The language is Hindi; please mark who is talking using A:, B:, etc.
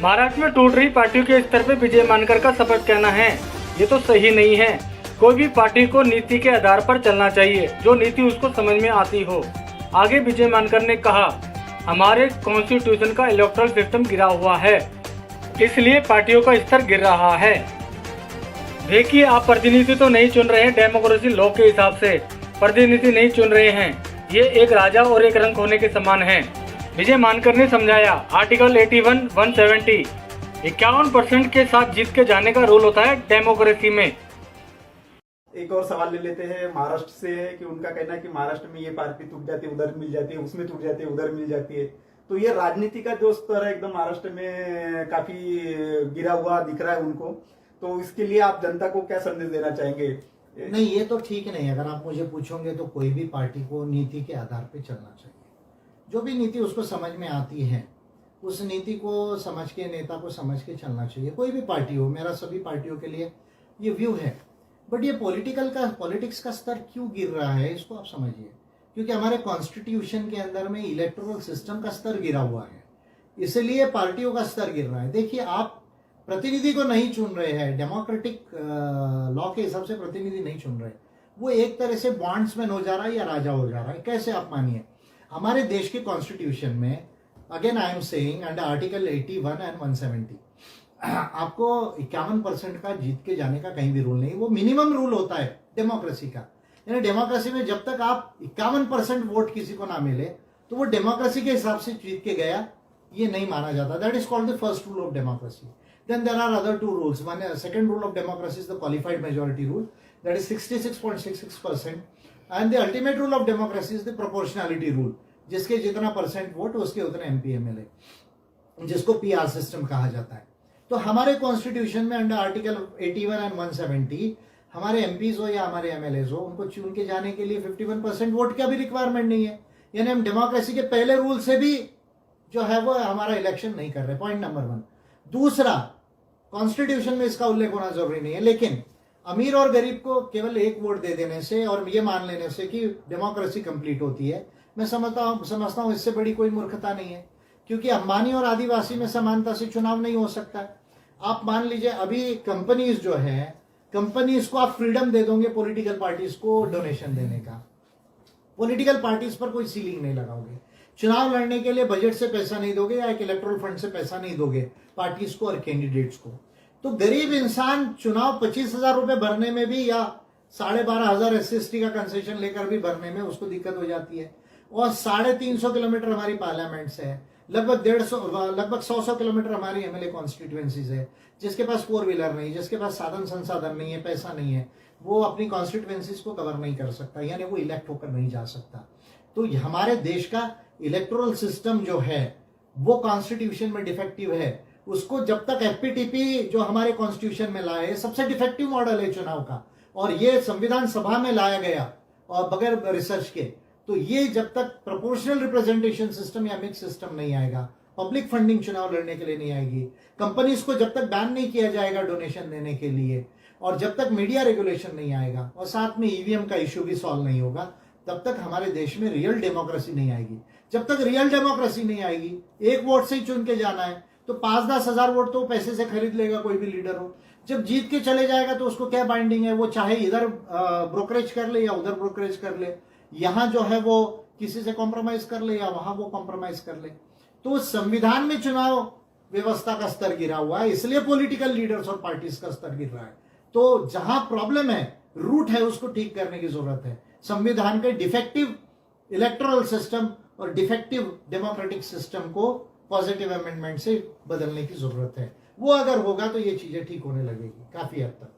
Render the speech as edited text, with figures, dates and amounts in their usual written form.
A: महाराष्ट्र में टूट रही पार्टियों के स्तर पे विजय मानकर का शपथ कहना है, ये तो सही नहीं है। कोई भी पार्टी को नीति के आधार पर चलना चाहिए, जो नीति उसको समझ में आती हो। आगे विजय मानकर ने कहा, हमारे कॉन्स्टिट्यूशन का इलेक्टोरल सिस्टम गिरा हुआ है, इसलिए पार्टियों का स्तर गिर रहा है। देखिए, आप प्रतिनिधि तो नहीं चुन रहे हैं डेमोक्रेसी लॉ के हिसाब से, प्रतिनिधि नहीं चुन रहे हैं, ये एक राजा और एक रंक होने के समान है। विजय मानकर ने समझाया, आर्टिकल 81, 170 51% के साथ जीत के जाने का रूल होता है डेमोक्रेसी में।
B: एक और सवाल ले लेते हैं महाराष्ट्र से, कि उनका कहना है कि महाराष्ट्र में ये पार्टी टूट जाती है उधर मिल जाती है, उसमें टूट जाती है उधर मिल जाती है। तो ये राजनीति का जो स्तर है एकदम महाराष्ट्र में काफी गिरा हुआ दिख रहा है उनको। तो इसके लिए आप जनता को क्या संदेश देना चाहेंगे?
C: नहीं, ये तो ठीक नहीं। अगर आप मुझे पूछोगे तो कोई भी पार्टी को नीति के आधार पर चलना चाहिए। जो भी नीति उसको समझ में आती है, उस नीति को समझ के, नेता को समझ के चलना चाहिए। कोई भी पार्टी हो, मेरा सभी पार्टियों के लिए ये व्यू है। बट ये पॉलिटिक्स का स्तर क्यों गिर रहा है, इसको आप समझिए। क्योंकि हमारे कॉन्स्टिट्यूशन के अंदर में इलेक्टोरल सिस्टम का स्तर गिरा हुआ है, इसलिए पार्टियों का स्तर गिर रहा है। देखिए, आप प्रतिनिधि को नहीं चुन रहे हैं, डेमोक्रेटिक लॉ के हिसाब से प्रतिनिधि नहीं चुन रहे, वो एक तरह से बॉन्ड्समैन हो जा रहा है या राजा हो जा रहा है। कैसे आप मानिए, हमारे देश के कॉन्स्टिट्यूशन में, again I am saying, under article 81 and 170 आपको 51% का जीत के जाने का कहीं भी रूल नहीं। वो मिनिमम रूल होता है डेमोक्रेसी का। यानी डेमोक्रेसी में जब तक आप 51% वोट किसी को ना मिले तो वो डेमोक्रेसी के हिसाब से जीत के गया, ये नहीं माना जाता। That is called the first rule of democracy. Then there are other two rules. One, second rule of democracy is the qualified majority rule, that is 66.66%, and the ultimate rule of democracy is the proportionality rule, जिसके जितना परसेंट वोट उसके उतने एमपी एमएलए, जिसको पीआर सिस्टम कहा जाता है। तो हमारे कॉन्स्टिट्यूशन में अंडर आर्टिकल 81 एंड 170 हमारे एमपीज हो या हमारे एमएलएज हो, उनको चुन के जाने के लिए 51% वोट का भी रिक्वायरमेंट नहीं है। यानी हम डेमोक्रेसी के पहले रूल से भी जो है वो हमारा इलेक्शन नहीं कर रहे। Point number 1। दूसरा, कॉन्स्टिट्यूशन में इसका उल्लेख होना जरूरी नहीं है, लेकिन अमीर और गरीब को केवल एक वोट दे देने से और ये मान लेने से कि डेमोक्रेसी कंप्लीट होती है, मैं समझता हूं इससे बड़ी कोई मूर्खता नहीं है। क्योंकि अंबानी और आदिवासी में समानता से चुनाव नहीं हो सकता है। आप मान लीजिए, अभी कंपनीज जो है, कंपनीज को आप फ्रीडम दे दोगे पॉलिटिकल पार्टीज को डोनेशन देने का, पॉलिटिकल पार्टीज पर कोई सीलिंग नहीं लगाओगे। चुनाव लड़ने के लिए बजट से पैसा नहीं दोगे या एक इलेक्टोरल फंड से पैसा नहीं दोगे पार्टीज को और कैंडिडेट्स को, तो गरीब इंसान चुनाव 25,000 रुपए भरने में भी या 12,500 SC/ST का कंसेशन लेकर भी भरने में उसको दिक्कत हो जाती है। और 350 किलोमीटर हमारी पार्लियामेंट से है, लगभग 100 किलोमीटर हमारी एमएलए कॉन्स्टिट्यूएंसीज है। जिसके पास 4 व्हीलर नहीं, जिसके पास साधन संसाधन नहीं है, पैसा नहीं है, वो अपनी कॉन्स्टिट्यूएंसीज को कवर नहीं कर सकता, यानी वो इलेक्ट होकर नहीं जा सकता। तो हमारे देश का इलेक्टोरल सिस्टम जो है वो कॉन्स्टिट्यूशन में डिफेक्टिव है। उसको जब तक एफपीटीपी जो हमारे कॉन्स्टिट्यूशन में लाए, सबसे डिफेक्टिव मॉडल है चुनाव का, और ये संविधान सभा में लाया गया और बगैर रिसर्च के, तो ये जब तक प्रोपोर्शनल रिप्रेजेंटेशन सिस्टम या मिक्स सिस्टम नहीं आएगा, पब्लिक फंडिंग चुनाव लड़ने के लिए नहीं आएगी, कंपनीज को जब तक बैन नहीं किया जाएगा डोनेशन देने के लिए, और जब तक मीडिया रेगुलेशन नहीं आएगा, और साथ में ईवीएम का इश्यू भी सॉल्व नहीं होगा, तब तक हमारे देश में रियल डेमोक्रेसी नहीं आएगी। जब तक रियल डेमोक्रेसी नहीं आएगी, एक वोट से ही चुन के जाना है, तो 5-10 हजार वोट तो पैसे से खरीद लेगा कोई भी लीडर हो। जब जीत के चले जाएगा तो उसको क्या बाइंडिंग है, वो चाहे इधर ब्रोकरेज कर ले या उधर ब्रोकरेज कर ले, यहां जो है वो किसी से कॉम्प्रोमाइज कर ले या वहां वो कॉम्प्रोमाइज कर ले। तो संविधान में चुनाव व्यवस्था का स्तर गिरा हुआ है, इसलिए पॉलिटिकल लीडर्स और पार्टीज का स्तर गिर रहा है। तो जहां प्रॉब्लम है, रूट है, उसको ठीक करने की जरूरत है। संविधान के डिफेक्टिव इलेक्टोरल सिस्टम और डिफेक्टिव डेमोक्रेटिक सिस्टम को पॉजिटिव अमेंडमेंट से बदलने की जरूरत है। वो अगर होगा तो ये चीजें ठीक होने लगेगी काफी हद तक।